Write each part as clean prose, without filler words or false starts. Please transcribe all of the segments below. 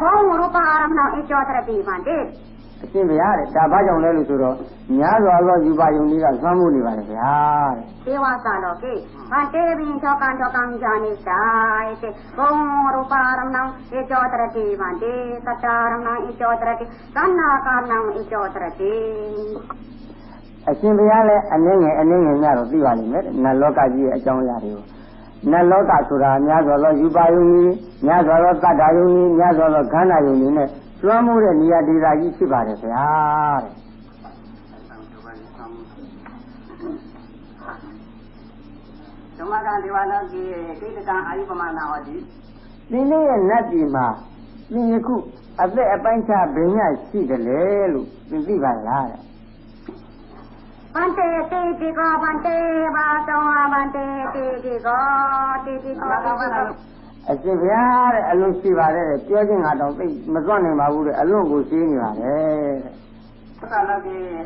bông rupa aram nào ít cho thà bị mà đi xin về á đã bao giờ lên rồi đó nhớ rồi lo gì bao nhiêu là sao mua đi vậy về á đi qua sao đó kì bạn đi bên cho can jani sai thì bông rupa aram nào ít cho thà bị mà đi sata aram nào ít cho thà bị can nào ít cho thà bị xin về á là anh ấy nhà rồi đi vào đi mất nà lo cái gì ở trong nhà đi nà lo cả số ra nhớ rồi lo gì bao nhiêu nhớ rồi lo cả đại nhiêu nhớ rồi lo khán giả nhiêu này sao mua được nhiều đi ra gì xí vào về á chúng ta đang đi vào đó thì cái đang ai cũng mà nào đi đi này nát đi mà đi khu ở đây ở bên cha bên nhà xí cái lẽ luôn đi vào là Bante ti ko bante ba to bante ti koအရှင်ဗျာတဲ့အလုံးရှိပါတယ်ပြောချင်းကတော့သိမစွန့်နိုင်ပါဘူးတဲ့အလုံးကိုရှိနေပါတယ်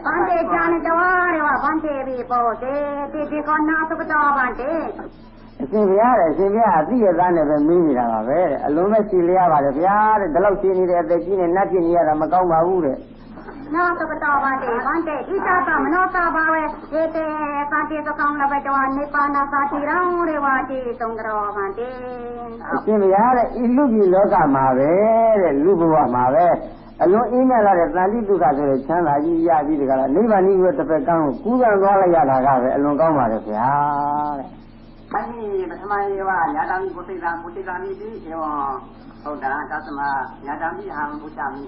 Bante jane taware wa bante bi pote ti ko na to to bante အရှင်ဗျာတဲ့အသိရသားနဲ့ပဲမင်းနေတာပါပဲတဲ့အလုံးပဲရှိလျားပါတယ်ဗျာတဲ့ဒီလောက်ရှိနေတဲ့အသက်ကြီးနဲ့နတ်ဖြစ်နေရတာမကောင်းပါဘူးတဲ့ No to bante ita pa manota bawe ete sati to kam la betwa nipana sati rang re wa ti tongro bante အရှင်ဗျာတဲ့ဤလူကြီးလောကမှာပဲတဲ့လူဘဝမှာပဲအလုံးအင်းမြလာတဲ့တန်တိတုခဆိုတဲ့ချမ်းသာကြီးရပြီးတကလားနိဗ္ဗာန်ကြီးကိုတစ်ဖက်ကန်းကိုကူးကံသွားလိုက်ရတာကပဲအလွန်ကောင်းပါတယ်ဗျာတဲ့ အဲ့ဒီပထမရေကညာတမ်းကိုသိတာဒီရောဟုတ်တာသသမညာတမ်းပြီးဟာဘုရားမီ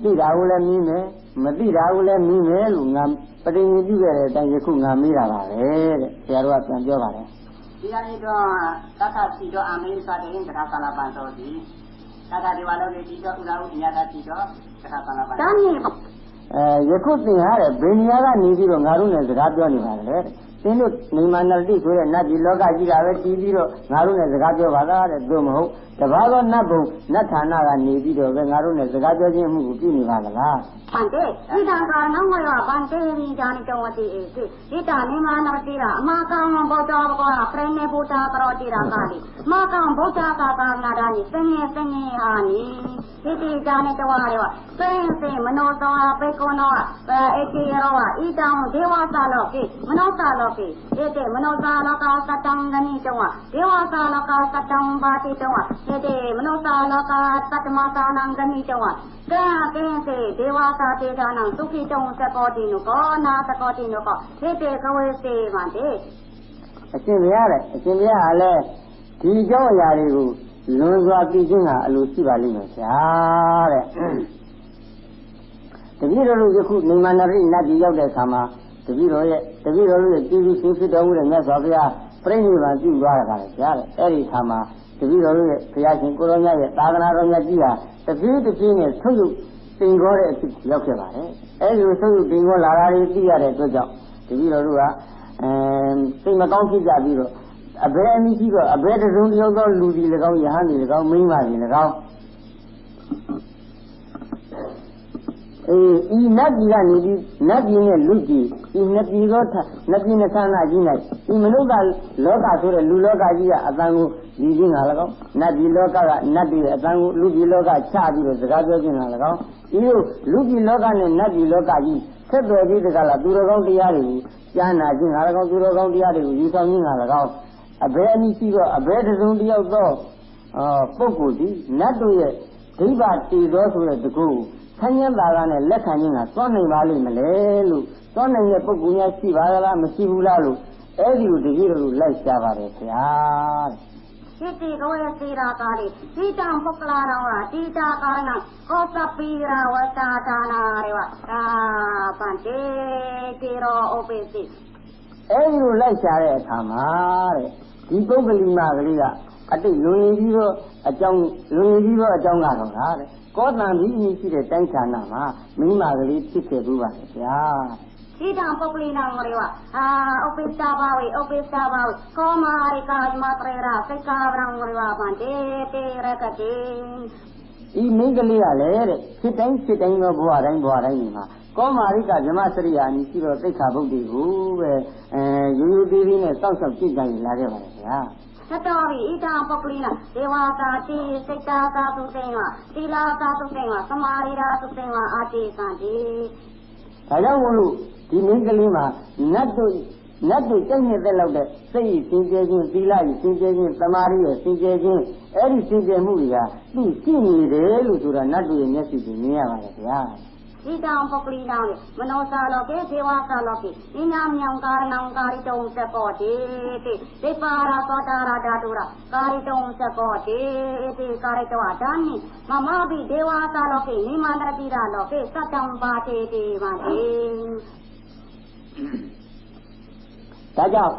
သိတာကိုလည်းမီးမယ်မသိတာကိုလည်းမီးမယ်လို့ငါပဋိညာဉ်ပြုခဲ့တဲ့အတိုင်းယခုငါမေးတာပါပဲတဲ့ဆရာတို့ကပြန်ပြောပါတယ် ဒီအရင်တော့သတ္တတိတော့အမေရိကတဲ့တရားကာလပန်တော်ဒီသတ္တဒီဝါလောကေဒီတော့ဥရာဥညာတတိတော့တရားကာလပန် Dani ယခုသင်ဟာတဲ့ဘယ်နေရာကနေပြီးတော့ငါတို့နဲ့စကားပြောနေပါလဲသင်တို့နေမန္တတိဆိုတဲ့နတ်ပြည်လောကကြီးကပဲတည်ပြီးတော့ငါတို့နဲ့စကားပြောပါလားတဲ့သို့မဟုတ်တပါးသောနတ်ဘုံနတ်ဌာနကနေပြီးတော့ပဲငါတို့နဲ့စကားပြောခြင်းမှုကိုပြုနေပါလား Bante ita ka nang wa bante ni jani tawati ete ita ni ma na tira ma ka bo to ko prene buta pro tira ka di ma ka buta ka na da ni senye ha ni iti jani taware wa se mano to pe ko no eti ro wa ita dewa sa lo ke mano sa lo ke ete mano sa lo ka satang gani to wa dewa sa lo ka satang ba ti to wa ete mano sa lo ka satma sa nang gani to wa ka ke se dewa sa te da nang sukhi tong sa ko ti no ko na sa ko ti no ko ete ka we se ma de အရှင်ဘုရားတဲ့အရှင်ဘုရားကလည်းဒီကြောင့်အရာတွေကိုလွန်စွာသိခြင်းကအလိုရှိပါလိမ့်မယ်ဗျာတဲ့တပည့်တော်တို့ယခုနေမန္တရိနတ်ပြည်ရောက်တဲ့အခါမှာတပည့်တော်ရဲ့ကျေးဇူးရှင်ဖြစ်တော်မူတဲ့မြတ်စွာဘုရားပြိဋိဘံပြုသွားတာပါလေဗျာတဲ့အဲ့ဒီအခါမှာတပည့်တော်တို့ရဲ့ဘုရားရှင်ကိုရောမြတ်ရဲ့သာသနာတော်မြတ်ကြီးဟာတပြေးနဲ့ဆုပ်ယုပ်တင်ခေါ်တဲ့အဖြစ်ရောက်ခဲ့ပါတယ်အဲ့ဒီဆုပ်ယုပ်တင်ခေါ်လာတာတွေသိရတဲ့အတွက်ကြောင့်တပည့်တော်တို့ကစိတ်မကောင်းဖြစ်ကြပြီးတော့အဘယ်အနည်းရှိတော့အဘယ်တစုံတစ်ယောက်သောလူကြီး၎င်းယဟန်ကြီး၎င်းမိန်းမကြီး၎င်းဤနတ်ကြီးကနေပြီးနတ်ကြီးနဲ့လူကြီးဤနှစ်ပြည်သောနှစ်ပြည်နှစ်ဆန်းနာကြီး၌ဤမနုဿလောကဆိုတဲ့လူလောကကြီးကအတန်ကိုဒီကြီးငါ၎င်းနတ်ပြည်လောကကနတ်ပြည်ရဲ့အတန်ကိုလူကြီးလောကချပြီးတော့စကားပြောခြင်းငါ၎င်းဤလိုလူကြီးလောကနဲ့နတ်ပြည်လောကကြီးဆက်သွယ်ပြီးတကလားသူတော်ကောင်းတရားတွေကိုကြားနာခြင်းငါ၎င်းသူတော်ကောင်းတရားတွေကိုယူဆောင်ခြင်းငါ၎င်းအဘယ်အနည်းရှိတော့အဘယ်တစုံတစ်ယောက်သောပုဂ္ဂိုလ်ဒီနတ်တို့ရဲ့ဒိဗ္ဗတည်သောဆိုတဲ့တကူဆန်းရမ်းသာနဲ့လက်ခံခြင်းကသွားနိုင်ပါလိမ့်မလဲလို့သွားနိုင်တဲ့ပုဂ္ဂိုလ်များရှိပါလားမရှိဘူးလားလို့အဲ့ဒီကိုတကြီးတို့လိုက်ရှားပါတယ်ခင်ဗျာ Siti kowe sira kali sidang poklara wa tita karena kota pira wa tatana rewa bante tiro opesi အဲ့ဒီလိုလိုက်ရှားတဲ့အခါမှာတဲ့ဒီပုဂ္ဂလိမကလေးကအတိတ်လွန်ရင်ကြီးတော့အကြောင်းကတော့လားတဲ့ကောသံပြီးရှိတဲ့တိုင်းဌာနမှာမိမကလေးဖြစ်ခဲ့ဘူးပါဗျာ Sidang poklinan rewa opesa bawi ko mari ka matrera sekabrang rewa bante tira katin ဤမိန်းကလေးကလည်းတဲ့စစ်တိုင်းသောဘဝတိုင်းဒီမှာကောမာရိကဇမစရိယာနီရှိတော့သိက္ခာပုဒ်တွေကိုပဲရိုးသေးနဲ့စောင့်ရှောက်ကြည့်ကြရင်လာခဲ့ပါလေဗျာ Satori ita poklina dewasa ti sekta tu senga tila tu senga samarira tu senga ati santi. ဒါကြောင့်မို့လို့ဒီမင်းကလေးမှာနတ်တို့ကြိုက်နေတဲ့လောက်တဲ့စိတ်စင်ကြယ်ခြင်းသီလစင်ကြယ်ခြင်းသမာဓိရဲ့စင်ကြယ်ခြင်းအဲ့ဒီစင်ကြယ်မှုတွေကသူ့ရှိနေတယ်လို့ဆိုတာနတ်တို့ရဲ့မျက်စိကိုမြင်ရပါတယ်ဗျာ Ita poklina manosa loke dewasa loke inam yang karanang karitong sepote te para sotara datura karitong sepote te karito adani mama bi dewasa loke nimandra tira loke satam pate te mate ဒါကြောင့်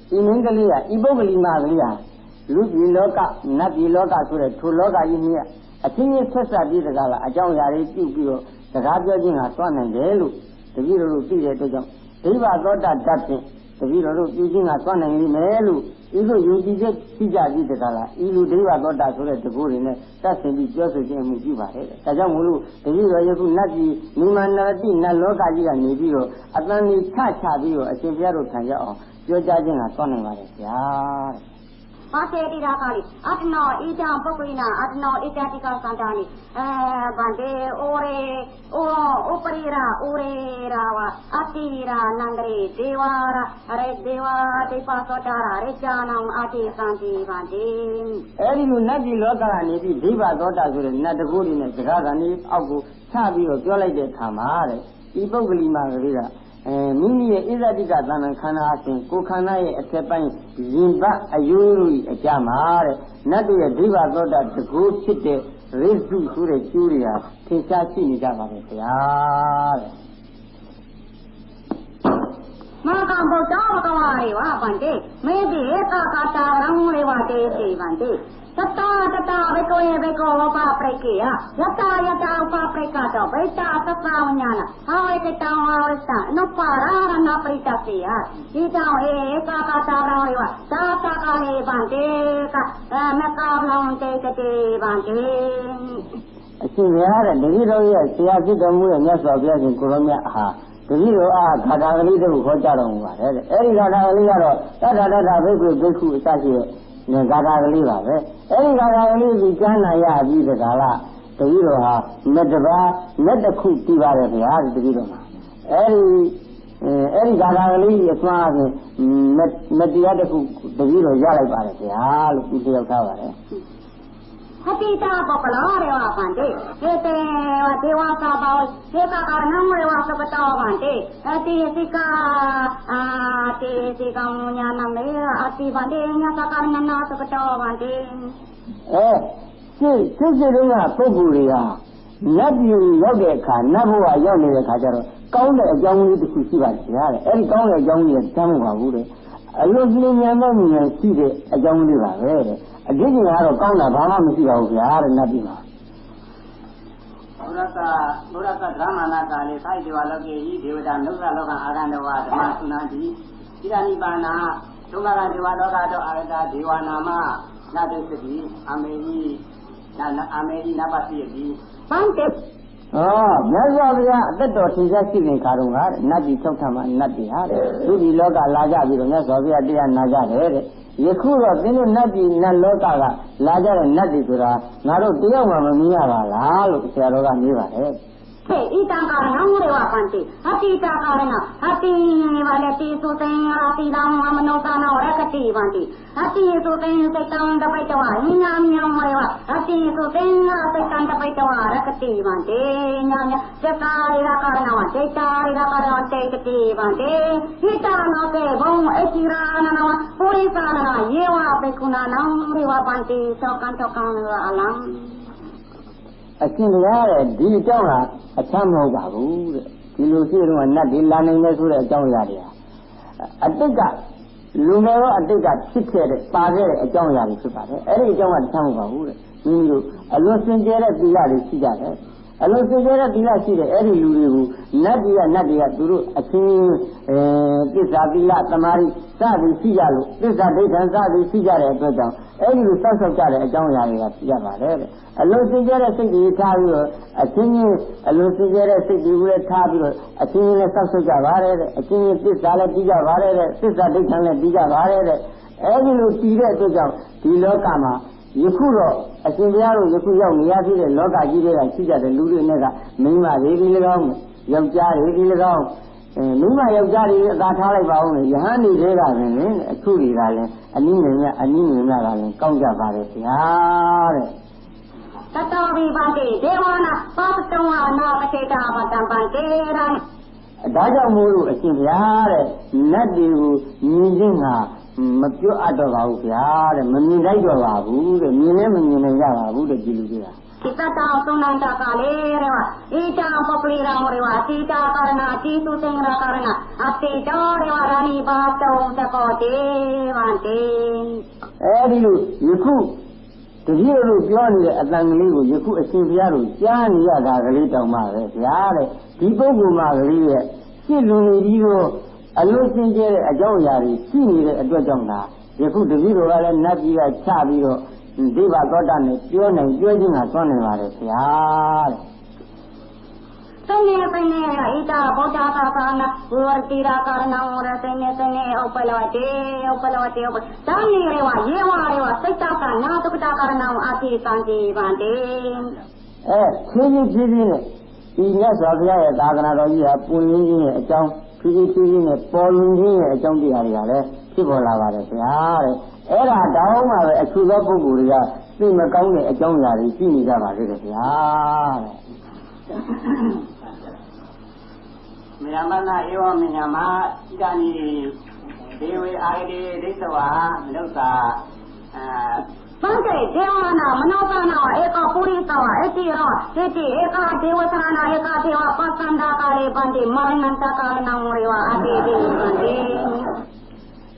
ဒီမင်းကလေးကဤပုဂ္ဂလိမကလေးဟာလူကြီးလောကနတ်ကြီးလောကဆိုတဲ့ထိုလောကကြီးမြတ်အချင်းချင်းဆက်ဆက်ပြီးတကားလားအကြောင်းအရာတွေပြုပြီးတော့စကားပြောခြင်းဟာသွားနိုင်တယ်လို့တပည့်တော်တို့သိတဲ့အတွက်ကြောင့်ဒိဗ္ဗသောတတတ်ဖြင့်တပည့်တော်တို့ပြုခြင်းဟာသွားနိုင်လိမ့်မယ်လို့ဤသို့ယုံကြည်ချက်ရှိကြပြီးတကားလားဤလူဒိဗ္ဗသောတဆိုတဲ့တကူတွေနဲ့တတ်ဆင်ပြီးပြောဆိုခြင်းမှုပြုပါတယ်ဒါကြောင့်မို့လို့တပည့်တော်ယခုနတ်ကြီးနိမန္နတိနတ်လောကကြီးကနေပြီးတော့အတန်ကြီးချပြီးတော့အရှင်ဘုရားတို့ခံရအောင်ပြောကြားခြင်းဟာသွားနိုင်ပါတယ်ဗျာ Pate tira kali atno ita poklina atno ita tika santani bande ore uparira rawa atira nandre devara are deva depa sotara re janam ati santi bande အဲ့ဒီလိုနတ်ကြီးလောကကနေပြီးဒိဗ္ဗသောတာဆိုတဲ့နတ်တကူတွေနဲ့စကားကနေအောက်ကိုချပြီးတော့ပြောလိုက်တဲ့အခါမှာတဲ့ဒီပုဂ္ဂလိမကလေးကမိမိရဲ့ဣဇတိကသဏ္ဍာန်ခန္ဓာအစဉ်ကိုယ်ခန္ဓာရဲ့အထက်ပိုင်းရင်ပတ်အယိုးတို့အကြမှာတဲ့နတ်တို့ရဲ့ဒိဗ္ဗသောတာတကူဖြစ်တဲ့ရိစုဆိုတဲ့ကျိုးတွေဟာထင်ရှားရှိနေကြပါလေဗျာတဲ့ Maka bauta bakawari wa bande maybe eka kata rangule wa te se bande tata beko pa prekia yata pa preka to beta tata nyana hawe kita hawesta no para na prita sia ita eka kata rangule wa tata ka he bande ka meka long te bande အရှင်ဘုရားတဲ့တတိတော်ရဲ့ဆရာဖြစ်တော်မူတဲ့မြတ်စွာဘုရားရှင်ကိုရောမြတ်ဟာတတိတော်အားခါတာကလေးတို့ကိုခေါ်ကြတော်မူပါတယ်တဲ့အဲဒီခါတာကလေးကတော့တတဘိက္ခုဘိက္ခုအစရှိတဲ့ခါတာကလေးပါပဲအဲဒီခါတာကလေးကိုကျမ်းနာရပြီးတဲ့ကာလတတိတော်ဟာမတ္တပါမက်တစ်ခုပြပါတယ်ဗျာတတိတော်မှာအဲဒီခါတာကလေးအစွမ်းအပြင်မတရားတစ်ခုတတိတော်ရလိုက်ပါတယ်ဗျာလို့သူပြောထားပါတယ် Hatita popolare wa bande hete wa dewasa bawa heta karanamure wa sabata bande ati sika munya namme ati bande nya sakarnana sabata bande စစ်တုန်းကပုဂ္ဂိုလ်တွေကနတ်ပြည်ရောက်တဲ့အခါနတ်ဘဝရောက်နေတဲ့အခါကျတော့ကောင်းတဲ့အကြောင်းလေးတစ်ခုရှိပါတယ်ဗျာတဲ့အဲဒီကောင်းတဲ့အကြောင်းလေးကတမ်းမပါဘူးတဲ့အလွန်လင်းမြန်တဲ့ဉာဏ်ရှိတဲ့အကြောင်းလေးပါပဲတဲ့အကျဉ်းကတော့ကောင်းတာဘာမှမရှိပါဘူးဗျာတဲ့နတ်ပြည်မှာ Muraka Dhamana Kali Sai Devaloke Yi Devata Nusa Loka Arandawa Dhamma Sunanti Tirani Bana Tumara Devaloka To Arata Devanama Nadesati Ameri Napasi bande မြတ်စွာဘုရားအသက်တော်ထင်ရှားရှိနေခါတော့ကနတ်ပြည်၆ဌာမှာနတ်ပြည်ဟာတဲ့သူဒီလောကလာကြပြီးတော့မြတ်စွာဘုရားတရားနာကြတယ်တဲ့ယခုတော့သင်တို့နတ်ပြည်နတ်လောကကလာကြတဲ့နတ်တွေဆိုတာငါတို့တယောက်မှမမြင်ရပါလားလို့ဆရာတော်ကမေးပါတယ် ita karanamure wa bande hatita karana hati wale ti suten ati lam manosa na rakati bande hati suten setan da paitawa nyam wa hati suten setan da paitawa rakati bande nyanya sekari ra karana wa sekari ra karana tekati bande ita no ke bong ekira na wa purisa na yewa pekuna namure wa bande tokan alam အရှင်ဘုရားတဲ့ဒီအကြောင်းဟာအချမ်းမဟုတ်ပါဘူးတဲ့ဒီလိုရှိတော့နတ်ဒီလာနိုင်နေဆိုတဲ့အကြောင်းအရာတွေဟာအတိတ်ကလူငယ်ရောအတိတ်ကဖြစ်ခဲ့တဲ့ပါခဲ့တဲ့အကြောင်းအရာတွေဖြစ်ပါတယ်အဲ့ဒီအကြောင်းကချမ်းမဟုတ်ပါဘူးတဲ့မိမိတို့အလွန်စင်ကြဲတဲ့သီလတွေရှိကြတယ်အလွန်စင်ကြဲတဲ့သီလရှိတဲ့အဲ့ဒီလူတွေကိုနတ်တွေကသူတို့အချင်းသစ္စာသီလသမာဓိစသည်ရှိကြလို့သစ္စာဒိဋ္ဌံစသည်ရှိကြတဲ့အတွက်ကြောင့်အဲ့ဒီလိုစောက်ကြတဲ့အကြောင်းအရာတွေကရှိကြပါတယ်တဲ့အလွန်စင်ကြဲတဲ့စိတ်တွေထားပြီးတော့အချင်းချင်းအလွန်စင်ကြဲတဲ့စိတ်တွေကိုလည်းထားပြီးတော့အချင်းချင်းလည်းစောက်ကြပါတယ်တဲ့အချင်းချင်းသစ္စာလည်းပြီးကြပါတယ်တဲ့သစ္စာဒိဋ္ဌံလည်းပြီးကြပါတယ်တဲ့ အဲဒီလိုတည်တဲ့အတွက်ကြောင့်ဒီလောကမှာယခုတော့အရှင်ဘုရားတို့ယခုရောက်နေရသေးတဲ့လောကကြီးတွေကရှိကြတဲ့လူတွေနဲ့ကမိန်းမတွေဒီ၎င်းယောက်ျားတွေဒီ၎င်းမိန်းမယောက်ျားတွေအသာထားလိုက်ပါဦးလေယဟန်တွေကလည်းအခုတွေကလည်းအနည်းငယ်များကလည်းကောင်းကြပါလေဗျာတဲ့တတော်ဘိဗတိဒေဝနာသောတဝနာပတိတာပတံပံတေရံဒါကြောင့်မို့လို့အရှင်ဘုရားတဲ့နတ်တွေကိုမြင်ခြင်းဟာမပြောအပ်တော့ပါဘူးဗျာတဲ့မမြင်လိုက်တော့ပါဘူးတဲ့မြင်လည်းမမြင်နိုင်ကြပါဘူးတဲ့ဒီလူတွေကိတတောသုဏန္တကာလေရဝဣတံပပလိရမောရဝတိတာကာရဏတိသုသင်္ဂရကာရဏအတိတောရဝရာဏိဘာတောသကောတေဝံတေအဲဒီလိုယခုတတိယလို့ပြောနေတဲ့အတန်ကလေးကိုယခုအရှင်ဘုရားတို့ကြားနေရတာကလေးတောင်မှပဲဗျာတဲ့ဒီပုဂ္ဂိုလ်မှကလေးရဲ့ရှင်းလွန်နေပြီးတော့အလို့စင်ကြဲတဲ့အကြောင်းအရာတွေရှိနေတဲ့အတွက်ကြောင့်ဒါယခုတတိယတို့ကလည်းနတ်ကြီးကချပြီးတော့ဒီဘသောတာနဲ့ပြောနိုင်ပြောခြင်းကသွမ်းနေပါတယ်ဗျာတဲ့သင်္နေပင်နေဣတာဗုဒ္ဓသာသနာဝရတိရာကာရဏဝရသင်္နေဥပလောတေသာနေရေဝယေဝရေဝစိတ်တကနာတုကတာကာရဏအတိသံတိဗန္တေဖြည်းဖြည်းနဲ့ဒီမြတ်စွာဘုရားရဲ့သာသနာတော်ကြီးဟာပွင့်လင်းခြင်းရဲ့အကြောင်းဖြည်းဖြည်းနဲ့ပေါ်လွင်ခြင်းရဲ့အကြောင်းတရားတွေကလည်းဖြစ်ပေါ်လာပါတယ်ဗျာတဲ့အဲ့ဒါတောင်းမှပဲအထူးသောပုဂ္ဂိုလ်တွေကသိမကောင်းတဲ့အကြောင်းအရာတွေရှိနေကြပါလေဗျာမယမနာဧဝမညမဣဒာနိဒေဝေအာရေဒိဋ္ဌဝါမနုဿာဘန္တေဒေဝနာမနောသနာဧကပုရိသဝအတိရောတိဧကဒေဝသနာဧကဒေဝပသန္တာကာလေဘန္တေမရဏန္တကာလနံဝေဝအတိတိဘန္တေ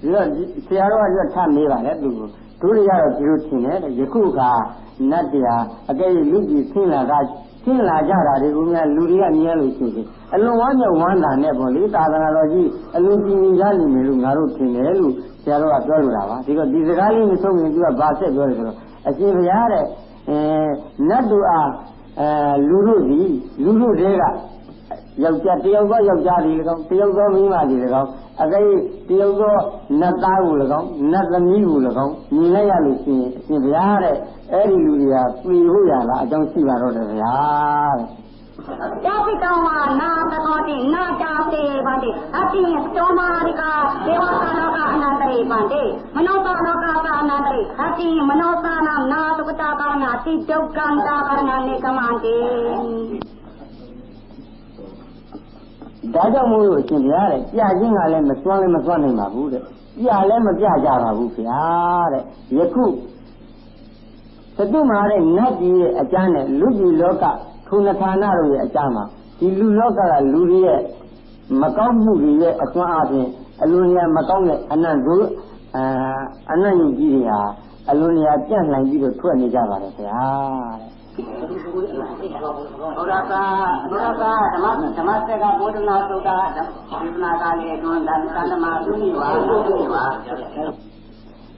ဒီတော့ဆရာတော်ကထမေးပါလေသူတို့တွေကတော့ဒီလိုထင်တယ်ယခုကနတ်တရားအကယ်၍လူကြီးဆင်းလာကြတာတွေကိုများလူတွေကမြင်လို့ရှိရင်အလွန်ဝမ်းမြောက်ဝမ်းသာနဲ့ပေါ့လေသာသနာတော်ကြီးအလွန်ကြည်ညိုကြနေမယ်လို့ငါတို့ထင်တယ်လို့ဆရာတော်ကပြောလို့တာပါဒီတော့ဒီစကားလေးမဆုံးရင်သူကဘာဆက်ပြောလဲဆိုတော့အရှင်ဘုရားတဲ့နတ်တို့အားလူတို့တွေကယောက်ျားတယောက်သောယောက်ျားတွေ၎င်းတယောက်သောမိန်းမတွေ၎င်းအကယ်တယောက်သောနတ်သားကို၎င်းနတ်သမီးကို၎င်းမြင်လိုက်ရလို့ရှိရင်အရှင်ဘုရားတဲ့အဲ့ဒီလူတွေကပြေဖို့ရလားအကြောင်းရှိပါတော့တယ်ဗျာတဲ့ယောပိတောဝနာတကောတိနာတာစေဗန္တိအတိသောမာရိကာဒေဝသလောကအနန္တရိဗန္တိမနောသလောကကအနန္တရိအတိမနောသနာနာတုကတာကာနာတိဒုက္ကန္တာကာနာနေကမန္တိဒါကြောင့်မို့လို့အရှင်ဘုရားတဲ့ပြခြင်းကလည်းမစွမ်းနိုင်ပါဘူးတဲ့ပြလည်းမပြကြပါဘူးဗျာတဲ့ယခုသတုမှာတဲ့နတ်ကြီးရဲ့အကျမ်းနဲ့လူကြီးလောကထုနဌာနတို့ရဲ့အကျမ်းမှာဒီလူလောကကလူတွေရဲ့မကောင်းမှုတွေရဲ့အစွမ်းအပြင်အလွန်ကြီးမကောင်းတဲ့အနန္တယုတ်ကြီးတွေဟာအလွန်ကြီးပြန့်နိုင်ပြီးတော့ထွက်နေကြပါတယ်ဗျာဘုရားကဓမ္မစက်ကဘုဒ္ဓနာသုဒ္ဓဒေသနာကလည်းတွန်းတန်တမသုနိဝါ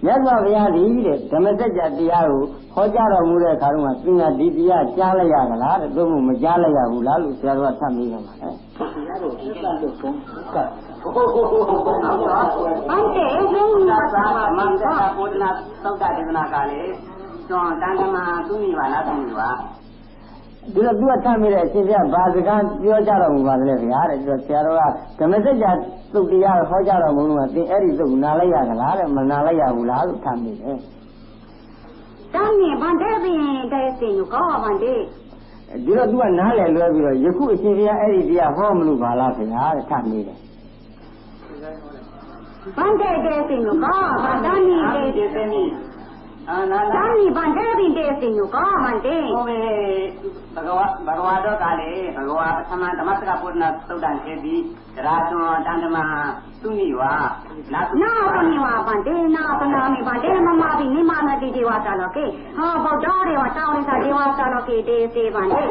မြတ်စွာဘုရားဒီတဲ့ဓမ္မစကြာတရားကိုဟောကြားတော်မူတဲ့အခါတုန်းကသင်္ဃဒီတရားကြားလိုက်ရကလားတဲ့သို့မဟုတ်မကြားလိုက်ရဘူးလားလို့ဆရာတော်ကထပ်မေးတယ်မှာတရားတော်ဒီကလို့ဆုံးကအန်တေဇင်းနာသာမန္တဘုဒ္ဓနာသုဒ္ဓဒေသနာကလည်းတွန်းတန်တမသုနိဝါလားသုနိဝါဒီတော့သူကထမ်းမိတဲ့အရှင်ပြဘာစကားပြောကြတော်မူပါလဲဗျာတဲ့ဒီတော့ဆရာတော်ကဓမ္မစကြာသုတ်တရားဟောကြားတော်မူလို့သင်အဲ့ဒီသုတ်နာလိုက်ရကလားတဲ့မနာလိုက်ရဘူးလားလို့ထမ်းမိတယ်တမ်းမြင်ဗန္တေပင်တဲ့စင်ကိုကောဗန္တေဒီတော့သူကနားလည်လွဲပြီးတော့ယခုအရှင်ဘုရားအဲ့ဒီတရားဟောမလို့ပါလားခင်ဗျာတဲ့ထမ်းမိတယ်ဗန္တေတဲ့စင်ကိုကောဗန္တနိတဲ့စင်နိသာနိဗန္တေပင်တဲ့စင်ကိုကောဗန္တေဟုတ်ပဲဘဂဝါတော်ကလည်းဘဂဝါပထမဓမ္မစကဘုဒ္ဓနာသုတ်တန်ခဲ့ပြီးရာတွန်တန်တမသုနိဝါနာသုနိဝါဗန္တေနာသနာမိဗန္တေမမပိနိမနတိဒေဝသလောကေဟောဗုဒ္ဓဒေဝတောင်းရတဲ့ဒေဝသလောကေတေစေဗန္တေ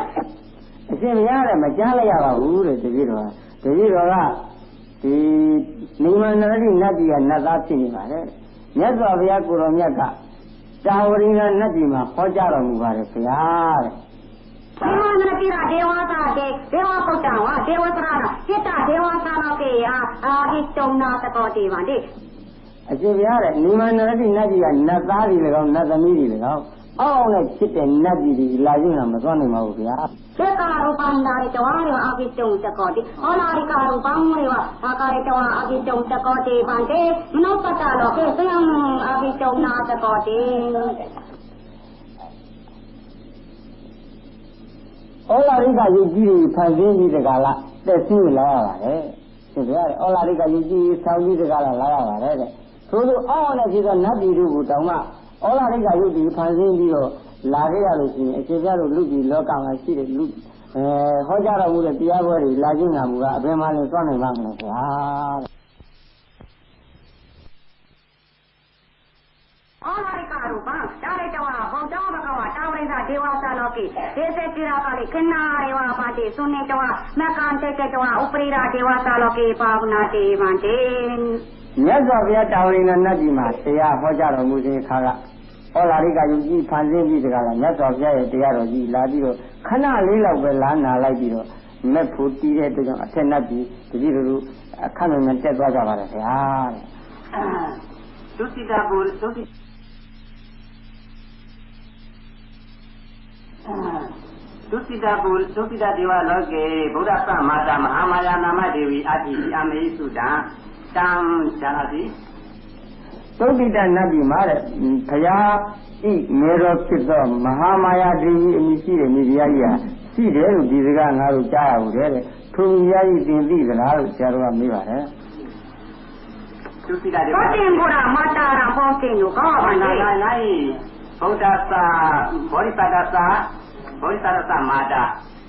အရှင်ဘုရားလည်းမကြားလိုက်ရပါဘူးတဲ့တပည့်တော်ကဒီနိမနတိနတ်ကြီးကနတ်သားဖြစ်နေပါတယ်မြတ်စွာဘုရားကိုရောမြတ်ကတာဝရိဏနတ်ကြီးမှာဟောကြားတော်မူပါတယ်ဗျာတဲ့ဒေဝနာတိရဒေဝသာတေဒေဝပုတ္တဝဒေဝသရဏစိတ္တဒေဝသာနောကေအာဟိတုံနာတကောတိဗန္တိ အရှင်ဘုရားတဲ့နိမနရတိနတ်ကြီးကနတ်သားကြီး၎င်းနတ်သမီးကြီး၎င်းအောင်းနဲ့ဖြစ်တဲ့နတ်ကြီးတွေလာခြင်းကမသွားနိုင်ပါဘူးဗျာစေကာရူပန္နာရီတဝါရောအကိတုံတကောတိဟောနာရိကာရူပံမေဝအာကာရတဝါအကိတုံတကောတိဗန္တေမနောပတ္တလောကေသယံအကိတုံနာတကောတိဩလာရိကယုတ်ကြီးတွေဖန်ဆင်းပြီးတကလားတက်စီးလာရပါတယ်ရှင်ဗျာဩလာရိကယုတ်ကြီးဆောင်းကြီးတကလားလာရပါတယ်တဲ့သို့သောအောင်းနဲ့ဖြစ်သောနတ်ပြည်တို့ကိုတောင်မှဩလာရိကယုတ်ကြီးဖန်ဆင်းပြီးတော့လာခဲ့ရလို့ရှိရင်အရှင်ဘုရားတို့လူကြီးလောကမှာရှိတဲ့လူဟောကြားတော်မူတဲ့တရားပွဲတွေလာခြင်းနာမူကအဘယ်မှလည်းသွားနိုင်ပါမလို့ဗျာဩလာရိကာရူပံဒါရိတဝါဘုံတော်ဘဂဝါတာဝရိသဒေဝသလောကိဒေစေတိရာပါလိခဏရေဝပါတိသုနေတဝါမကံတေတေတဝါဥပရိရာဒေဝသလောကိပါဝနာတိဗန္တေမြတ်စွာဘုရားတာဝရိနတ်ကြီးမှာတရားဟောကြားတော်မူခြင်းခါကဩလာရိကယုတ်ကြီးဖန်ဆင်းပြီးတကလားမြတ်စွာဘုရားရဲ့တရားတော်ကြီးလာပြီးတော့ခဏလေးလောက်ပဲလာနာလိုက်ပြီးတော့မက်ဖို့တီးတဲ့အတွက်ကြောင့်အထက်နတ်ကြီးတတိတို့အခက်မဲ့တက်သွားကြပါတယ်ဗျာဒုတိယဘူဒုတိဒေဝလောကေဗုဒ္ဓသမတာမဟာမာယာနာမဒေဝီအတ္တိအမေစုတံတံဇာတိသုတိတနတ်ပြည်မှာတဲ့ဘုရားဤမေတော်ဖြစ်သောမဟာမာယာဒေဝီအမည်ရှိတဲ့မိဖုရားကြီးဟာရှိတယ်လို့ဒီစကားငါတို့ကြားရဘူးတဲ့ထိုမိဖုရားကြီးသင်သိသလားလို့ဆရာတော်ကမေးပါတယ်ဒုတိယဒေဝဘောတင်ဘုရားမတာရဟောတင်လို့ကောပါလေနိုင်ဗုဒ္ဓသာဘောဓိပတ္တသာဘောဓိပတ္တသမာတာ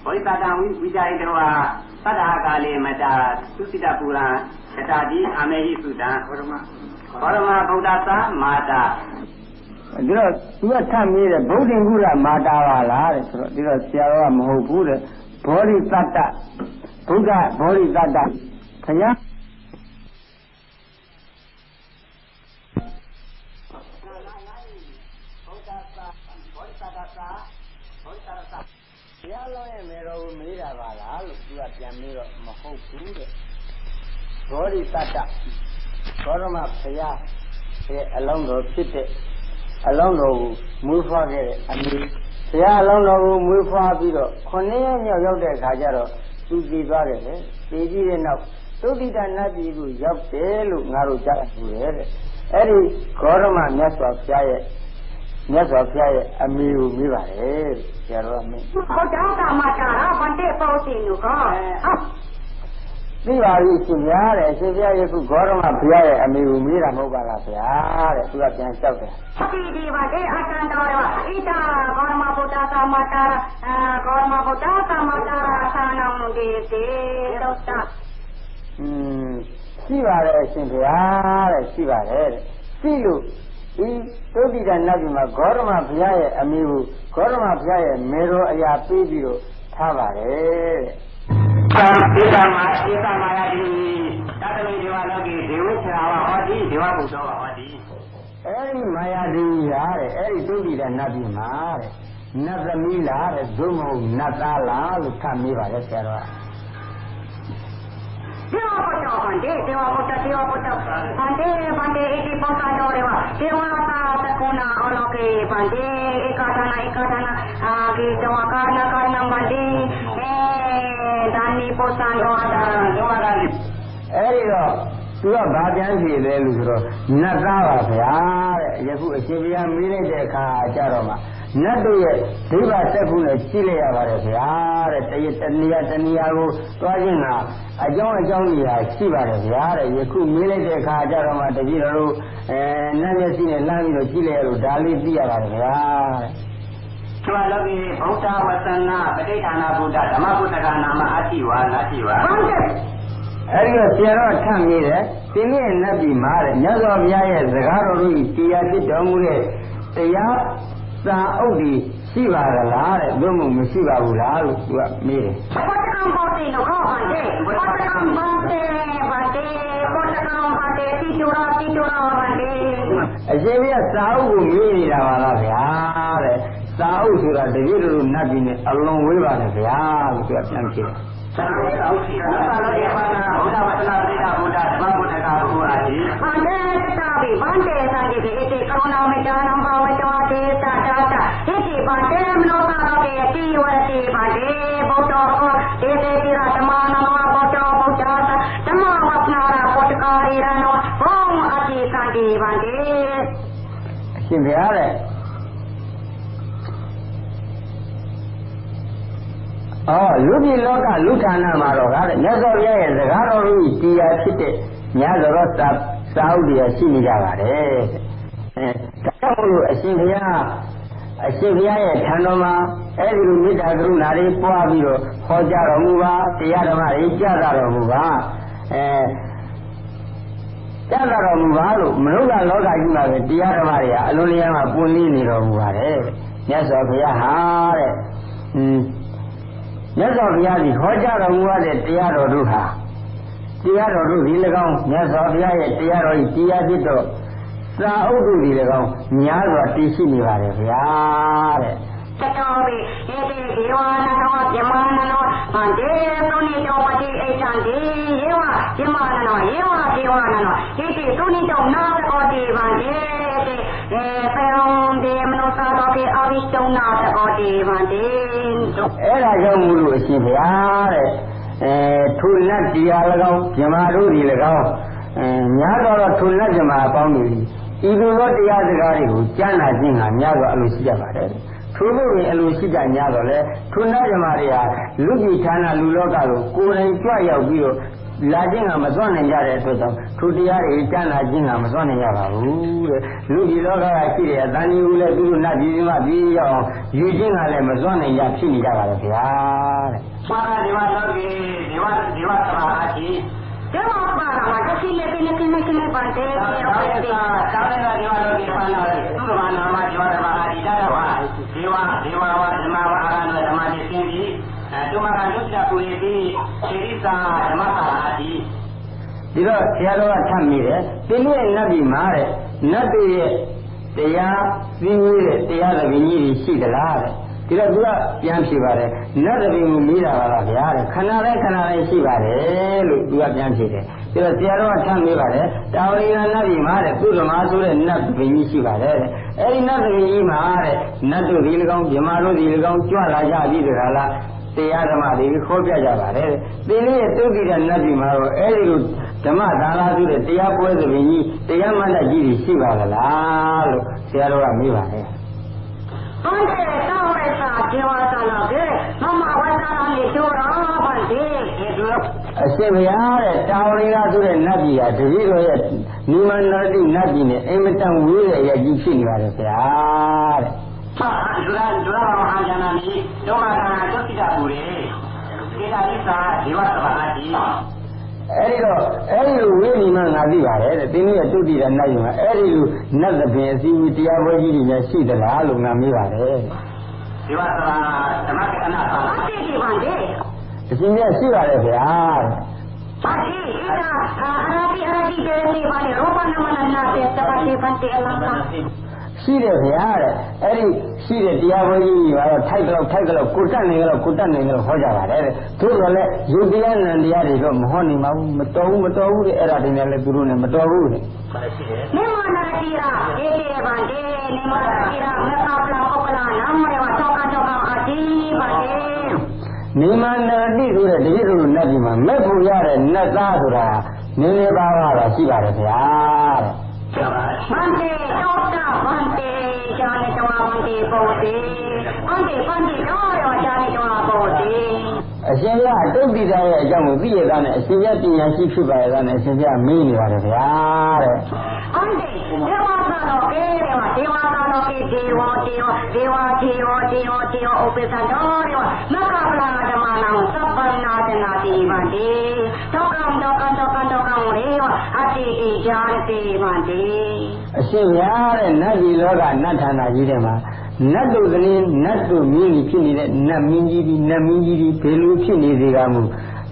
ဘောဓိပတ္တဝိကြိတောဟာသတ္တဟာကာလေမတာသုတိတပူရံတတာတိအမေဟိစုတံဘောရမဗုဒ္ဓသာမာတာဒီတော့သူကထပ်မေးတယ်ဗုဒ္ဓင်ကုလမာတာပါလားတဲ့ဆိုတော့ဒီတော့ဆရာတော်ကမဟုတ်ဘူးတဲ့ဘောဓိတတ္တဘုရားဘောဓိတတ္တခညာဘုရားလုံးရဲ့မေတော်ကိုမေးတာပါလားလို့သူကပြန်မေးတော့မဟုတ်ဘူးတဲ့ဘောဓိတတ္တဘောရမဘုရားရဲ့အလုံးတော်ဖြစ်တဲ့အလုံးတော်ကိုမွေးဖွားခဲ့တဲ့အမေဘုရားအလုံးတော်ကိုမွေးဖွားပြီးတော့9 ရက်မြောက်ရောက်တဲ့အခါကျတော့သူတည်သွားတယ်လေတည်ကြည့်တဲ့နောက်သုတိတနတ်ပြည်ကိုရောက်တယ်လို့ငါတို့ကြားရဘူးတဲ့အဲ့ဒီဂေါရမမြတ်စွာဘုရားရဲ့အမေကိုမေးပါတယ်ဆရာတော်ကမေးဘုရားကမတာရဗန္တေပေါတင်လို့ကောသိပါပြီရှင်ဗျာတဲ့ရှင်ဗျာယခုဂေါရမဘုရားရဲ့အမေကိုမေးတာမဟုတ်ပါလားဗျာတဲ့သူကပြန်လျှောက်တယ်ဒီပါတဲ့အတန်တော်ရောဣတာဂေါရမဘုရားကမတာရဂေါရမဘုရားကမတာရသာနံဒေစေတောတရှိပါတယ်ရှင်ဗျာတဲ့ရှိပါတယ်တဲ့ရှိလို့ဒီသုတိတနတ်ပြည်မှာဂေါရမဘုရားရဲ့အမေကိုဂေါရမဘုရားရဲ့မေတော်အရာပေးပြီးတော့ထားပါတယ်တဲ့ဧကမာယာတိတတမိဒေဝလောကေဒေဝဆရာဝဟောတိဒေဝဘုဒ္ဓဝဟောတိအဲ့ဒီမာယာတိရာတဲ့အဲ့ဒီသုတိတနတ်ပြည်မှာတဲ့နတ်သမီးလားတဲ့ဇုံမဟုတ်နတ်သားလားလို့ထပ်မေးပါလေဆရာတော်ဒေဝဘုဒ္ဓဗန္တေဗန္တေဣတိပေါတာတော်ရေဝဒေဝတာတကုဏအလောကေဗန္တေဧကသနာအာဂိတဝကာနဗန္တေဒါနိပေါတာတော်တာဒေဝတာအဲ့ဒီတော့သူကဘာပြန်ဖြေလဲလို့ဆိုတော့နတ်သားပါဗျာတဲ့ယခုအရှင်ဘုရားမေးလိုက်တဲ့အခါကျတော့မှနတ်တို့ရဲ့ဒိဗ္ဗစက္ခုနဲ့ရှိလိုက်ရပါတယ်ဗျာတဲ့တနေရာကိုသွားခြင်းကအကြောင်းကြီးဟာရှိပါတယ်ဗျာတဲ့ယခုမေးလိုက်တဲ့အခါကျတော့မှတပည့်တော်တို့နတ်မျက်စိနဲ့လှမ်းပြီးတော့ကြည့်လိုက်ရလို့ဒါလေးသိရပါတယ်ဗျာတဲ့ကျွာလောကေဗုဒ္ဓဝသနာပဋိဌာနာဗုဒ္ဓဓမ္မဗုဒ္ဓကနာမအတိဝါနာတိဝါအဲ့ဒီတော့ဆရာတော်ထပ်မေးတယ်သင်ရဲ့နတ်ပြည်မှာတဲ့မြတ်စွာဘုရားရဲ့စကားတော်ကြီးတရားဖြစ်တော်မူတဲ့တရားစာအုပ်ဒီရှိပါကလားတဲ့ဘုမှုမရှိပါဘူးလားလို့သူကမေးတယ်ဘုရားကဘောတိလို့ခေါ်ပါတယ်ဘုရားကဘောတေဗန္တေဘုရားကဘောတေတိကျူရာဗန္တေအရှင်ဘုရားစာအုပ်ကိုမေးနေတာပါလားဗျာတဲ့စာအုပ်ဆိုတာတပည့်တော်နတ်ပြည်နဲ့အလွန်ဝေးပါလေဗျာလို့သူကပြန်ဖြေတယ်သံဃာအောက်ရှိတာသာလောကေပါဏဗုဒ္ဓဝတ္တနာတိတာဗုဒ္ဓဓမ္မဗုဒ္ဓကဘုရားကြီးအမေတ္တာ ပြီဗန်တဲ့ဆိုင်ဒီဒီကောင်းအောင်မကြောင်းအောင်ပါဝကြောတေတာတာတာဒီဗန်တဲ့မနောကတော့ဒီဝတိဗန်တဲ့ဘုဒ္ဓကိုဒီတိရသမနာမဘုဒ္ဓဘုဒ္ဓသမဝပနာရာပုတ္တကာရီရနောဘုံအတိဆိုင်ဒီဗန်တဲ့အရှင်ဘုရားတဲ့လူပြည်လောကလူဌာနမှာတော့ကားတဲ့မြတ်စွာဘုရားရဲ့စကားတော်ကြီးတရားဖြစ်တဲ့ညာတော်စာအုပ်တွေရှိနေကြပါတယ်ဒါကြောင့်လို့အရှင်ဘုရားရဲ့ထံတော်မှာအဲဒီလိုမေတ္တာကရုဏာတွေပွားပြီးတော့ဟောကြားတော်မူပါတရားဓမ္မတွေကြားတော်မူပါကြားတော်မူပါလို့မနုဿလောကကြီးမှာပဲတရားဓမ္မတွေဟာအလုံးလျားမှာပွင့်လင်းနေတော်မူပါတယ်မြတ်စွာဘုရားဟာတဲ့မြတ်စွာဘုရားကြီးဟောကြားတော်မူတဲ့တရားတော်တို့ဟာတရားတော်တို့ဒီ၎င်းမြတ်စွာဘုရားရဲ့တရားတော်ကြီးတရားဖြစ်တော့စာအုပ်တို့ဒီ၎င်းများစွာတည်ရှိနေပါတယ်ဗျာတဲ့တတော်ပြီဒီဒီဝါနနောဇမနနောဗန္တေသုနိတောပတိအိဋ္ဌံဒီယေဝဇမနနောယေဝဒီဝါနနောဒီသုနိတောနာတကောတိဗန္တေပေယံဒီမနောသာတော်ကေအဝိတုံနာတကောတိဗန္တေအဲ့ဒါကြောင့်မို့လို့အရှင်ဘုရားတဲ့ထိုနတ်တရား၎င်းဇမတို့ဒီ၎င်းများတော့ထိုနတ်ဇမအပေါင်းတွေဤသို့သောတရားစကားတွေကိုကြားနာခြင်းဟာများစွာအလိုရှိကြပါတယ်ထို့လို့ရင်အလိုရှိကြများတော့လေထိုနတ်ဇမတွေဟာလူကြီးဌာနလူလောကကိုကိုယ်တိုင်ကြွရောက်ပြီးတော့လာခြင်းကမစွန့်နိုင်ကြတဲ့အတွက်ကြောင့်ထိုတရားတွေကြားနာခြင်းကမစွန့်နိုင်ကြပါဘူးတဲ့လူကြီးလောကကရှိတဲ့အတန်ကြီးဦးလည်းသူတို့နတ်ပြည်မှပြီးရောက်အောင်ယူခြင်းကလည်းမစွန့်နိုင်ကြဖြစ်နေကြပါလေဗျာတဲ့ပါရဒေဝလောကေဒေဝသမာအတိဒေဝပါရမတရှိလေပိနေကိနေကိနေပန်တေသာဝေဒေဝလောကေပါလာသုမနာမဒေဝသမာအတိတာဝါဒေဝဝဓမ္မဝအာရဏဓမ္မတိသင်္တိတုမကလုတ္တပူရိတိသေရိသာဓမ္မပါအတိဒီတော့ဆရာတော်ကထပ်မိတယ်သင်ရဲ့နတ်ပြည်မှာတဲ့နတ်တွေရဲ့တရားသိဝေးတဲ့တရားသဘင်ကြီးတွေရှိသလားတဲ့ဒီတော့သူကပြန်ဖြေပါတယ်နတ်သဘင်ကိုမေးတာပါလားဗျာတဲ့ခဏတိုင်းရှိပါတယ်လို့သူကပြန်ဖြေတယ်ဒီတော့ဆရာတော်ကထပ်မေးပါတယ်တာဝရိကနတ်ပြည်မှာတဲ့သူဓမ္မဆိုတဲ့နတ်သဘင်ကြီးရှိပါတယ်တဲ့အဲဒီနတ်သဘင်ကြီးမှာတဲ့နတ်တို့ဒီ၎င်းမြမတို့ဒီ၎င်းကြွလာကြပြီတခါလားတရားဓမ္မတွေခေါ်ပြကြပါတယ်သင်ရဲ့သုတိရနတ်ပြည်မှာတော့အဲဒီလိုဓမ္မသာလာဆိုတဲ့တရားပွဲသဘင်ကြီးတရားမန္တကြီးတွေရှိပါကလားလို့ဆရာတော်ကမေးပါတယ်ဟုတ်တယ်တောင်းရစာဒေဝသာလာကမမဝါသာနေကျိုးတော့ဗန်ဒီအရှင်ဘုရားတဲ့တာဝရိကဆိုတဲ့နတ်ပြည်ဟာတပည့်တော်ရဲ့နိမန္တတိနတ်ပြည်နဲ့အင်မတန်ဝေးတဲ့အရာကြီးဖြစ်နေပါတယ်ဗျာတဲ့ဟာဒုရမဟာဉာဏ်ကြီးဒုမကနာသုတိတပူရေကေတာလိသာဒေဝသဘာအတိအဲဒီလိုဝိနိမငါသိပါတယ်တဲ့သင်ရဲ့တုတိရနတ်ယူမှာအဲဒီလိုနတ်သဘင်အစည်းအတရားပွဲကြီးတွေများရှိသလားလို့ငါမေးပါတယ်ဒေဝသဘာဓမ္မကေအနာသာသိပြီပါလေအရှင်ကြီးရှိပါတယ်ဗျာပါတိဣဒာအရာတိဒေနေပါလေရောပနမနနာတေသဘာတိပန်တေအလံရှိတယ်ဗျာတဲ့အဲ့ဒီရှိတဲ့တရားပွဲကြီးကတော့ထိုက်ကလောက်ကိုတက်နေကြတော့ဟောကြပါတယ်တဲ့သူကလည်းယုတ်တရားနံတရားတွေတော့မဟောနိုင်ပါဘူးမတော်ဘူးတဲ့အဲ့ဒါတွေနဲ့လည်းသူတို့နဲ့မတော်ဘူးတဲ့နိမနာတိရာအေးဗန်တေနိမနာတိရာမကပလာပကလာနာမရဝတောကအာတိဗန်တေနိမနာတိဆိုတဲ့တတိယလူနတ်ကြီးမှာမဲ့ဖို့ရတဲ့နတ်သားဆိုတာနည်းနည်းပါးပါးတော့ရှိပါတယ်ဗျာတဲ့ဗန္တေတောတာဗန္တေဇာနေတဝဗန္တေဘောတိဗန္တေတော့ရောဇာနေတဝဘောတိအရှင်ရတုတ်တိသားရဲ့အကြောင်းကိုသိရတာနဲ့အရှင်ရပညာရှိဖြစ်ပါရဲ့နဲ့အရှင်ရမေးနေပါတယ်ဗျာတဲ့ဗန္တေဒေဝသာတော်ကေဒေဝသာတော်ကေဒေဝဥပိသတော်ရောမကပလာဓမ္မနာသဗ္ဗနာတနာတိဗန္တေတောကံရေဝအတိဣဇာတိဗန္တေအရှင်ရတဲ့နတ်ပြည်လောကနတ်ဌာနကြီးထဲမှာနတ်တို့ကလေးနတ်တို့မြင်းကြီးဖြစ်နေတဲ့နတ်မင်းကြီးဘယ်လိုဖြစ်နေစေကမူ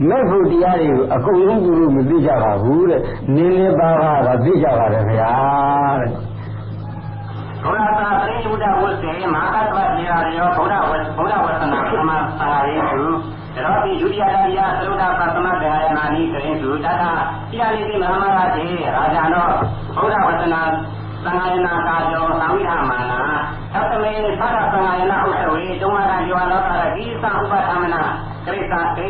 မဲ့ဖို့တရားတွေကိုအကုန်လုံးသူတို့မသိကြပါဘူးတဲ့နင်းလေးပါးတော့သိကြပါတယ်ဗျာတဲ့ဘုရားသာပရိယုဒ္ဓဝတ်စေမဟာသဗ္ဗတိရာရောဘုရားဝသနာသမသာရိတုရောဒီယုဒ္ဓရာယသုဒ္ဓပသမဂ္ဂယနာနိကေ င်းစုတထာတိရလိတိမဟာမရာတိရာဇာနောဘုရားဝတ္တနာသံဃာယနာကာကျော်သံဝိဟာမာနာသတ္တမေသရသံဃာယနာဥစ္စဝေဒုမရယောလောကရကိသဥပသမနာကိစ္စတိ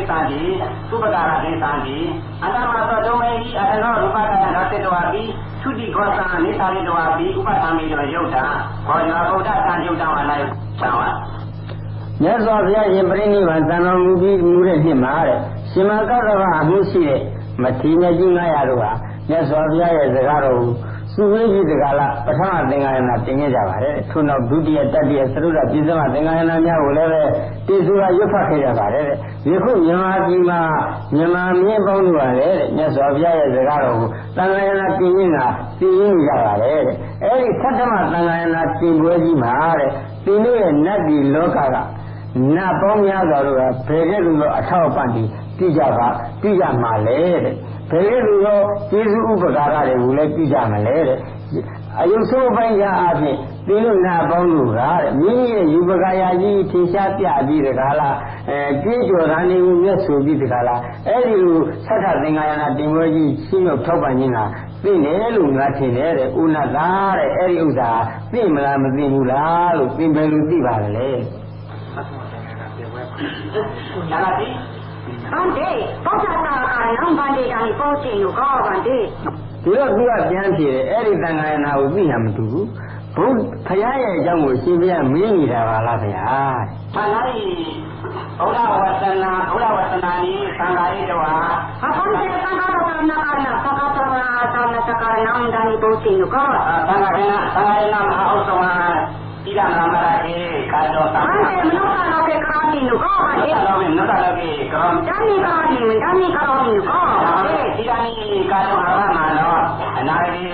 သုပကာရကိစ္စတိအတ္တမသောဒုမေဟိအတနောရူပကရဏစေတဝါပိသုတိခောသနိသရိတဝါပိဥပသမေတောယုတ်တာဘောဇာဗုဒ္ဓသံယုတ်တာအလိုက်သံဝါမြတ်စွာဘုရားရှင်ပြိဋိဘံသံတော်မူပြီးမူတဲ့နှစ်မှာတဲ့ရှင်မကောသဗအမှုရှိတဲ့မထေရကြီး900တို့ဟာမြတ်စွာဘုရားရဲ့စကားတော်ကိုစုဝေးပြီးတကလားပထမသင်္ဃာယနာတင်ခဲ့ကြပါတယ်ထို့နောက်ဒုတိယတတိယသရုဒ္ဓပြစ္ဆမသင်္ဃာယနာများကိုလည်းပဲတိစုကရွတ်ဖတ်ခဲ့ကြပါတယ်တဲ့ယခုမြန်မာပြည်မှာမြန်မာမြင်းပေါင်းတို့ပါလေတဲ့မြတ်စွာဘုရားရဲ့စကားတော်ကိုသံဃာယနာတင်ရင်းကသိရင်းကြပါတယ်တဲ့အဲဒီသတ္တမသံဃာယနာတင်ပွဲကြီးမှာတဲ့သင်တို့ရဲ့နတ်ပြည်လောကကနတ်ပေါင်းများစွာတို့ကဘယ်ကဲ့သို့သောအထောက်အပံ့တည်ကြမှာလဲတဲ့ဘယ်ကဲ့သို့သောကျေးဇူးဥပကာရတွေကိုလည်းကြည့်ကြမလဲတဲ့အယုဆိုးပိုင်းရာအဖြစ်သင်တို့နတ်ပေါင်းတို့ကတဲ့မိမိရဲ့ယူပကာယကြီးထင်ရှားပြပြီးတကားလားကြွေးကြော်တာနေကိုမျက်ဆိုပြီးတကားလားအဲ့ဒီလိုသတ္ထသင်္ဃာယနာတင်ပွဲကြီးရှင်းရောက်ထောက်ပံ့ခြင်းကသိတယ်လို့ငါထင်တယ်တဲ့ဥနတာတဲ့အဲ့ဒီဥစ္စာသိမလားမသိဘူးလားလို့သင်ပဲလို့သိပါလေဒါလာဒီဘန်ဒေဘောဇာတာနောင်ဘန်ဒေကနေပေါ်ချင်လို့ကောဘန်ဒေဒီတော့သူကပြန်ဖြေတယ်အဲ့ဒီသံဃာယနာကိုသိရမတူဘူးဘုရားရဲ့အကြောင်းကိုရှင်ဘုရားမင်းနေတာပါလားဗျာမှန်လားဘုရားဝတ္တနာဤသံဃာရိတဝါအဖန်ဒေသံဃာတော်နာနာသက္ကသနာသနာစကာနောင်ဒန်ပေါ်ချင်လို့ကောသံဃာယနာမဟာဥစ္စဝါဣဒံနာမရာေကာတောသမ္မာမနောကာကေကာတိနုကောဣဒံလောကေနတလောကေကရောဓာမိကာတိမဓာမိကာရောနုကောဣဒံကာတောအာမနောအနာရေ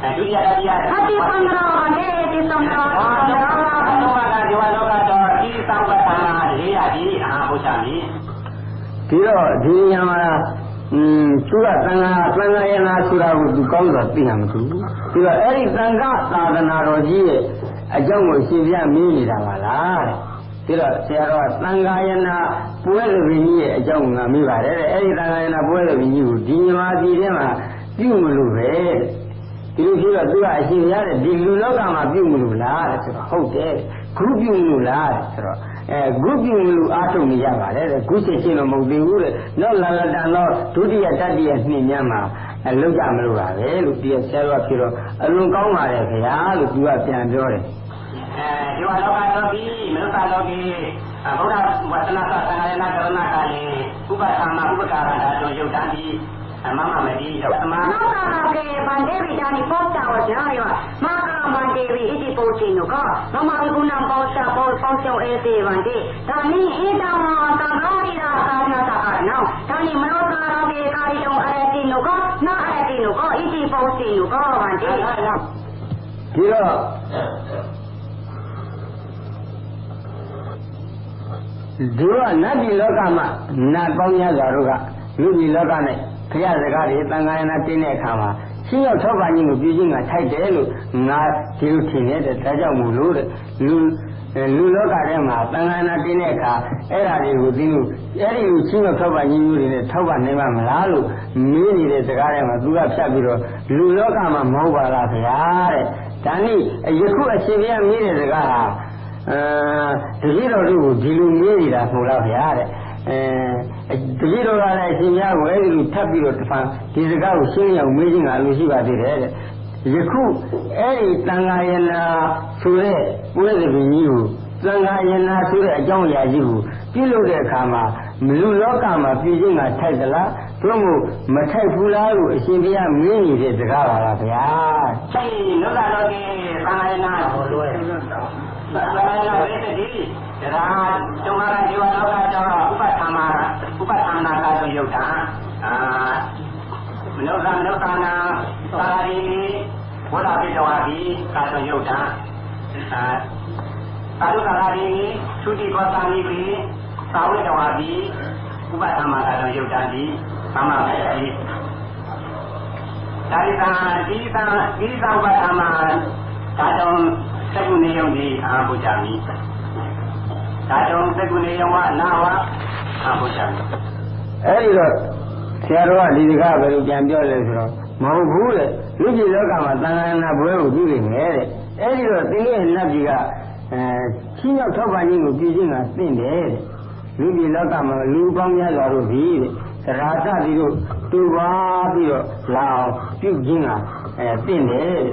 ဒုတိယတတိယသတိပန္နရောဒေတိသမ္မာသောကဒီဝလောကတောဤသံဃာသမ္မာလေးရသည်အာဘုရားမိဒီတော့ဒီညမှာသူကသံဃာယနာဆိုတာကိုသူကောင်းစွာသိရမှာသူပြီးတော့အဲ့ဒီသံဃာသာသနာတော်ကြီးရဲ့အကြောင်းကိုရှင်ပြမင်းနေတာပါလားတဲ့ဒါတော့ဆရာတော်ကသံဃာယနာပွဲသဘင်ကြီးရဲ့အကြောင်းကိုငါမေးပါတယ်တဲ့အဲ့ဒီသံဃာယနာပွဲသဘင်ကြီးကိုဒီမြန်မာပြည်ထဲမှာပြုမလို့ပဲဒီလိုဖြစ်တော့သူကအရှင်ရတဲ့ဒီလူလောကမှာပြုမလို့လားတဲ့ဆိုတော့ဟုတ်တယ်ဂုပြုမလို့လားတဲ့ဆိုတော့ဂုပြုမလို့အားထုတ်နေရပါတယ်တဲ့ဂုစစ်ချင်းတော့မဟုတ်သေးဘူးတဲ့နောက်လာတန်တော့ဒုတိယတတိယနှစ်ညမှာလောက်ကြမလို့ပါပဲလို့ဒီဆရာတော်ကဖြစ်တော့အလွန်ကောင်းပါတယ်ခင်ဗျာလို့သူကပြန်ပြောတယ်ဒီဝလောကတော်ပြီမနုဿလောကေဘုရားဝတ္တနာသံဃာယနာကရဏကာလေဥပသမ္မာဥပကာရတာတို့ယုတ်တန်ဒီမမမဒီတော့အမနောကာကေဗန္ဒေဝိဒါနိပောတာဝကြာယောမာကာဗန္ဒေဝိဣတိပိုချင်နုကောမမကုဏံပောတာပောဖောင်းရှောအေသေဗန္ဒေဒါနိဣတံဝါသံဃာရိရာကာနာတာကနောဒါနိမနောကာကေကာရိတုံအရတိနုကောနာအရတိနုကောဣတိပိုချင်နုကောဗန္ဒေဒီတော့ဒီကနတ်ပြည်လောကမှာနတ်ပေါင်းများစွာတို့ကလူပြည်လောက၌ခရစကားတွေသံဃာယနာတင်းတဲ့အခါမှာရှင်းရောက်ထောက်ပံ့ခြင်းကိုပြုခြင်းကထိုက်တယ်လို့ငါဒီလိုထင်နေတဲ့ဒါကြောင့်မို့လို့တဲ့လူလောကထဲမှာသံဃာယနာတင်းတဲ့အခါအဲ့ဓာတွေကိုသိလို့အဲ့ဒီကိုရှင်းရောက်ထောက်ပံ့ခြင်းမျိုးတွေနဲ့ထောက်ပံ့နိုင်မှာမလားလို့မေးနေတဲ့စကားထဲမှာသူကဖြတ်ပြီးတော့လူလောကမှာမဟုတ်ပါလားဗျာတဲ့ဒါနိယခုအရှင်ဘုရားမေးတဲ့စကားဟာတတိတော်တို့ကိုဒီလိုမေးနေတာဆိုလားဗျာတဲ့တတိတော်ကလည်းအရှင်ဘုရားကိုအဲ့ဒီလိုထပ်ပြီးတော့တဖန်ဒီစကားကိုရှင်းအောင်မေးခြင်းကလိုရှိပါသေးတယ်တဲ့ယခုအဲ့ဒီသံဃာယနာဆိုတဲ့ပွဲသဘင်ကြီးကိုသံဃာယနာဆိုတဲ့အကြောင်းအရာကြီးကိုပြုလုပ်တဲ့အခါမှာလူလောကမှာပြုခြင်းကထိုက်သလားတို့မို့မထိုက်ဘူးလားလို့အရှင်ဘုရားမင်းနေတဲ့စကားပါလားဗျာစိတ်နုဿလောကေသံဃာယနာဟောလွယ်သံဃာယနာဝိတ္တိဒါကျုံလာဒီဝလောကကျောဥပသမ္မာကာယယုတ်တာမနောကနာသာရီဝရပိတဝါဒီကာယယုတ်တာသာဓုကာရီသုတိကောသမိပိသာဝိတဝါဒီဥပသမ္မာကာယယုတ်တာဒီသမ္မာမေတိဒါရိသဒီသဥပသမ္မာဒါကြောင့်သက္ကုနေယုံဒီအာဘုရားမိဒါကြောင့်သက္ကုနေယုံဝနာဝအာဘုရားမိအဲ့ဒီတော့ ဆရာတော်ကဒီစကားဘယ်လိုပြန်ပြောလဲဆိုတော့မဟုတ်ဘူးတဲ့လူကြီးလောကမှာသံဃာနာဘွဲကိုပြုနေတယ်တဲ့အဲ့ဒီတော့သင်ရဲ့နတ်ကြီးကချင်းရောက်ထောက်ပံ့ခြင်းကိုပြုခြင်းကသင့်တယ်တဲ့လူကြီးလောကမှာလူပေါင်းများစွာတို့ဒီတဲ့သရသတိတို့တူပါပြီးတော့လာအောင်ပြုခြင်းကသင့်တယ်တဲ့